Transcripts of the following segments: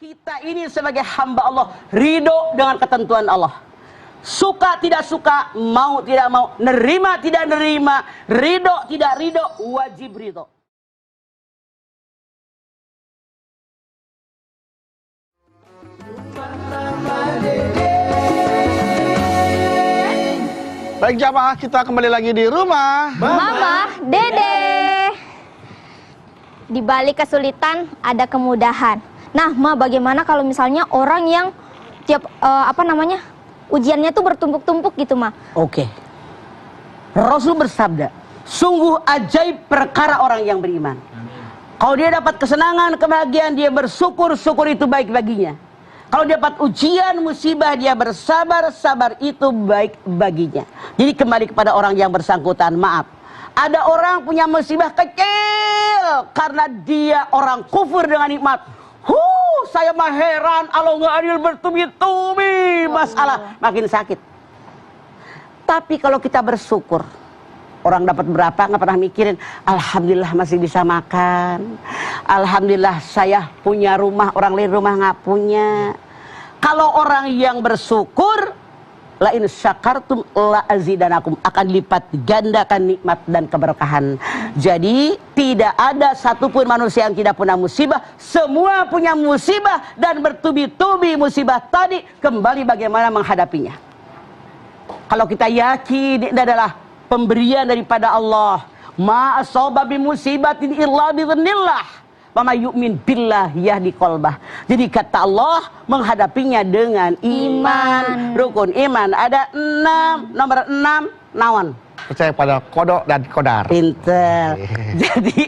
Kita ini sebagai hamba Allah, ridho dengan ketentuan Allah. Suka tidak suka, mau tidak mau, nerima tidak nerima, ridho tidak ridho, wajib ridho. Baik jamaah, kita kembali lagi di rumah Mama Dede. Di balik kesulitan ada kemudahan. Nah, Ma, bagaimana kalau misalnya orang yang tiap ujiannya tuh bertumpuk-tumpuk gitu, Ma? Oke. Rasul bersabda, sungguh ajaib perkara orang yang beriman. Kalau dia dapat kesenangan, kebahagiaan, dia bersyukur, syukur itu baik baginya. Kalau dia dapat ujian, musibah, dia bersabar, sabar itu baik baginya. Jadi kembali kepada orang yang bersangkutan, maaf. Ada orang punya musibah kecil karena dia orang kufur dengan nikmat. Saya mah heran, Allah nggak adil bertubi-tubi, masalah makin sakit. Tapi kalau kita bersyukur, orang dapat berapa nggak pernah mikirin, alhamdulillah masih bisa makan, alhamdulillah saya punya rumah, orang lain rumah nggak punya. Kalau orang yang bersyukur, la in syakartum la azidanakum, akan lipat gandakan nikmat dan keberkahan. Jadi tidak ada satupun manusia yang tidak punya musibah, semua punya musibah dan bertubi-tubi musibah tadi, kembali bagaimana menghadapinya. Kalau kita yakin ini adalah pemberian daripada Allah, ma asaba bi musibatin illa biidznillah. Mama yu'min billah yahdi qalbah. Jadi kata Allah menghadapinya dengan iman. Rukun iman ada 6. Nomor 6 naon? percaya pada kodok dan kodar. Pinter. Jadi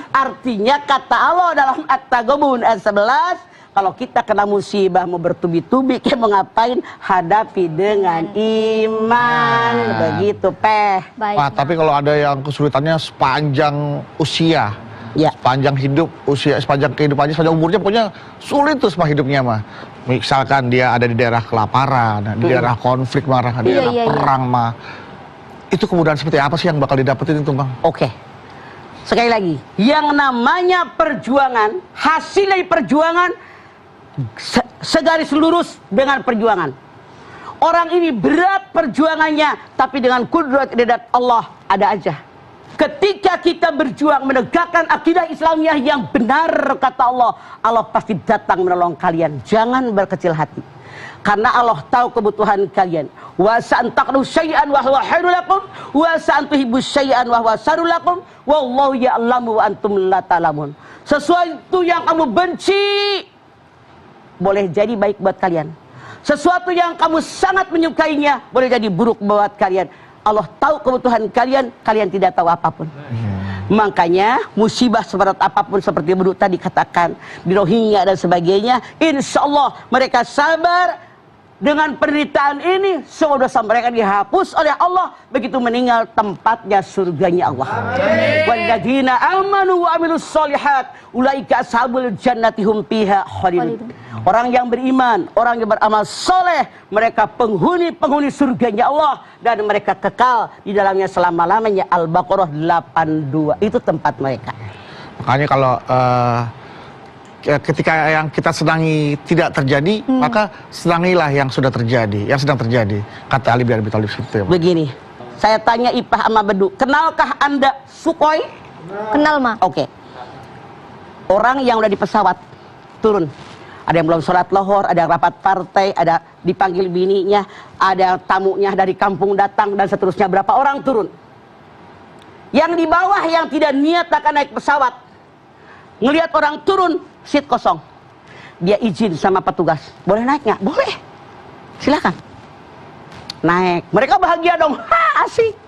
artinya kata Allah dalam At-Taghabun ayat 11, kalau kita kena musibah mau bertubi-tubi, kita mau ngapain? Hadapi dengan iman. Begitu, Peh. Baik. Wah, tapi kalau ada yang kesulitannya sepanjang usia, ya, sepanjang hidup, usia, sepanjang kehidupannya, sepanjang umurnya, pokoknya sulit tuh semua hidupnya mah. Misalkan dia ada di daerah kelaparan, di daerah konflik marah, di daerah perang mah. Itu kemudahan seperti apa sih yang bakal didapetin itu, Bang? Oke. Sekali lagi, yang namanya perjuangan, hasil dari perjuangan segaris lurus dengan perjuangan. Orang ini berat perjuangannya, tapi dengan kudrat idadat Allah ada aja. Ketika kita berjuang menegakkan akidah Islamiyah yang benar, kata Allah, Allah pasti datang menolong kalian. Jangan berkecil hati, karena Allah tahu kebutuhan kalian. Wa sa'antaknu syai'an wa huwa khairul lakum wa sa'antuhibbu syai'an wa huwa syarrul lakum wallahu ya'lamu wa antum la ta'lamun. Sesuatu yang kamu benci boleh jadi baik buat kalian. Sesuatu yang kamu sangat menyukainya boleh jadi buruk buat kalian. Allah tahu kebutuhan kalian, kalian tidak tahu apapun. Makanya musibah seberat apapun seperti Beduk tadi katakan di Rohingya dan sebagainya, insya Allah mereka sabar. Dengan penderitaan ini semua dosa mereka dihapus oleh Allah, begitu meninggal tempatnya surganya Allah. Walladzina amanu wa amilus sholihat ulaika ashabul jannati hum fiha khalidun. Orang yang beriman, orang yang beramal soleh, mereka penghuni surganya Allah dan mereka kekal di dalamnya selama-lamanya. Al-Baqarah 82 itu tempat mereka. Makanya kalau ketika yang kita senangi tidak terjadi, maka senangilah yang sudah terjadi, yang sedang terjadi. Kata Ali bin Abi Thalib seperti itu. Begini, saya tanya Ipah sama Beduk, kenalkah Anda Sukhoi? Kenal, Ma. Oke. Orang yang udah di pesawat turun, ada yang belum sholat lohor, ada yang rapat partai, ada dipanggil bininya, ada tamunya dari kampung datang dan seterusnya. Berapa orang turun? Yang di bawah yang tidak niat akan naik pesawat, ngelihat orang turun, seat kosong, dia izin sama petugas, boleh naik nggak? Boleh, silakan naik. Mereka bahagia dong, asik,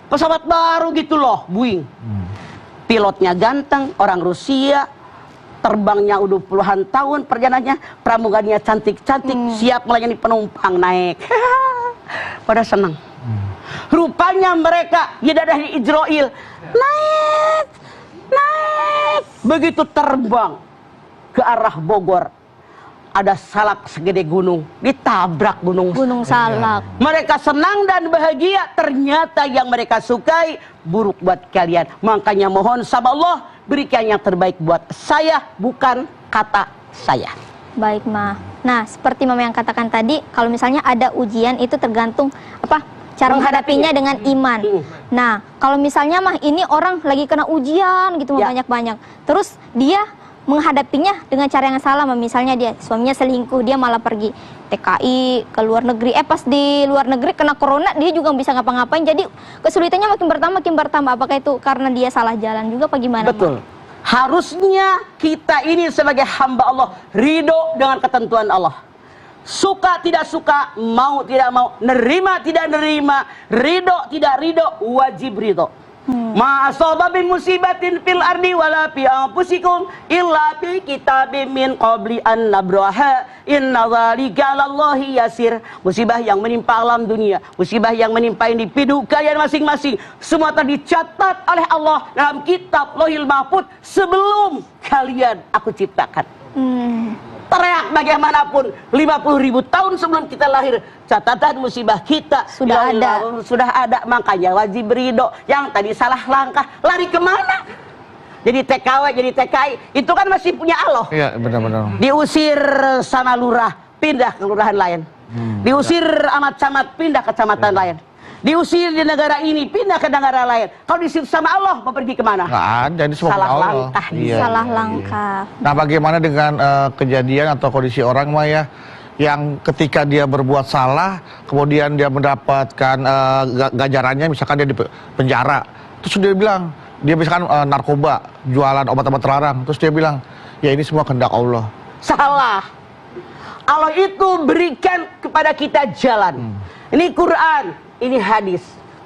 pesawat baru gitu loh, Boeing. Pilotnya ganteng, orang Rusia, terbangnya udah puluhan tahun perjalanannya, pramugarnya cantik-cantik, siap melayani penumpang, naik. Pada senang. Rupanya mereka ya dari Israel, naik. Begitu terbang ke arah Bogor, ada salak segede gunung, ditabrak Gunung Salak. Mereka senang dan bahagia, ternyata yang mereka sukai buruk buat kalian. Makanya mohon sama Allah, berikan yang terbaik buat saya, bukan kata saya. Baik, Ma. Nah, seperti Mama yang katakan tadi, kalau misalnya ada ujian itu tergantung apa? Cara menghadapinya dengan iman. Nah, kalau misalnya Mah ini orang lagi kena ujian gitu banyak-banyak. Terus dia menghadapinya dengan cara yang salah, misalnya dia suaminya selingkuh, dia malah pergi TKI ke luar negeri. Pas di luar negeri kena corona, dia juga bisa ngapa-ngapain. Jadi kesulitannya makin bertambah. Apakah itu karena dia salah jalan juga apa gimana? Betul. Ma? Harusnya kita ini sebagai hamba Allah ridho dengan ketentuan Allah. Suka tidak suka, mau tidak mau, nerima tidak nerima, ridho tidak ridho, wajib ridho. Ma asaba min musibatin fil ardi wala fi anfusikum illa fi kitabim min qabli an nabraha inna dzalika 'alallahi yasir. Musibah yang menimpa alam dunia, musibah yang menimpa individu kalian masing-masing, semua telah dicatat oleh Allah dalam kitab Lauhil Mahfuz sebelum kalian aku ciptakan. Teriak bagaimanapun 50.000 tahun sebelum kita lahir, catatan musibah kita sudah ada, makanya wajib ridho. Yang tadi salah langkah lari kemana? Jadi TKW, jadi TKI itu kan masih punya Allah. Iya, benar-benar. Diusir sama lurah, pindah ke lurahan lain. Diusir sama camat, pindah ke kecamatan lain. Diusir di negara ini, pindah ke negara lain. Kalau diusir sama Allah, mau pergi kemana? Nggak ada, ini semua salah Allah. langkah. Iya. Salah langkah. Nah, bagaimana dengan kejadian atau kondisi orang Maya yang ketika dia berbuat salah, kemudian dia mendapatkan ganjarannya, misalkan dia di penjara, terus dia bilang, dia misalkan narkoba, jualan obat-obat terlarang, terus dia bilang, ya ini semua kehendak Allah. Salah. Allah itu berikan kepada kita jalan. Ini Quran, ini hadis.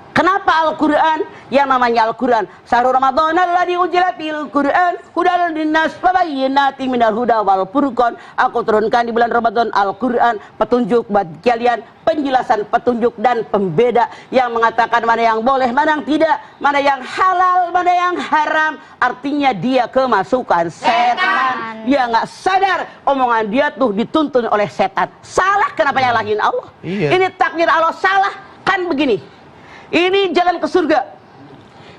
Kenapa Al-Quran? Yang namanya Al-Quran, Syahrul Ramadan alladzi unzila fil Quran hudal linnas wa bayyinatin minal huda wal furqan. Aku turunkan di bulan Ramadan Al-Quran, petunjuk buat kalian, penjelasan petunjuk dan pembeda yang mengatakan mana yang boleh, mana yang tidak, mana yang halal, mana yang haram. Artinya dia kemasukan setan. Dia nggak sadar omongan dia tuh dituntun oleh setan. Salah, kenapa nyalahin Allah? Iya. Ini takdir Allah salah. Kan begini, ini jalan ke surga,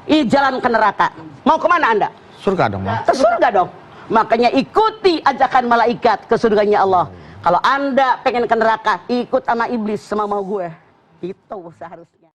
ini jalan ke neraka. Mau kemana Anda? Surga dong, Ma. Ke surga dong. Makanya ikuti ajakan malaikat ke surganya Allah. Kalau Anda pengen ke neraka, ikut sama iblis, sama mau gue. Itu seharusnya.